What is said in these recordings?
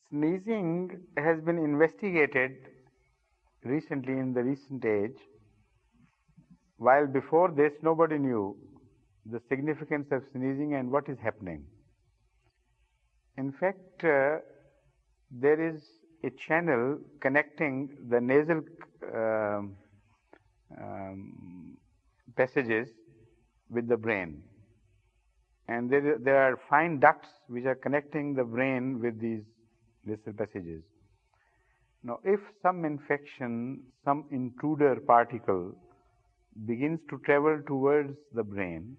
Sneezing has been investigated recently in the recent age, while before this nobody knew the significance of sneezing and what is happening. In fact, there is a channel connecting the nasal passages with the brain, and there are fine ducts which are connecting the brain with these nasal passages. Now, if some infection, some intruder particle begins to travel towards the brain,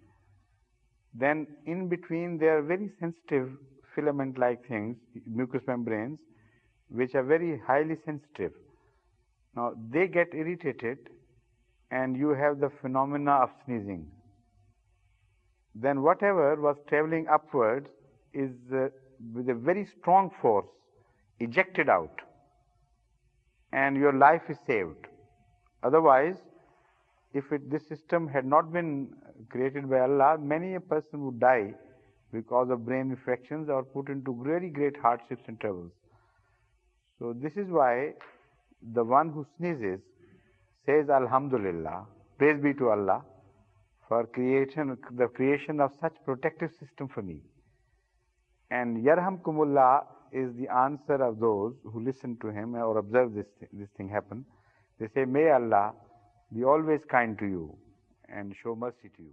then in between there are very sensitive filament-like things, mucous membranes, which are very highly sensitive. Now, they get irritated and you have the phenomena of sneezing. Then whatever was traveling upwards is with a very strong force ejected out, and your life is saved. Otherwise, if this system had not been created by Allah, many a person would die because of brain infections or put into very great hardships and troubles. So this is why the one who sneezes says Alhamdulillah, praise be to Allah for the creation of such protective system for me. And Yarhamkumullah is the answer of those who listen to him or observe this thing happen. They say, may Allah be always kind to you and show mercy to you.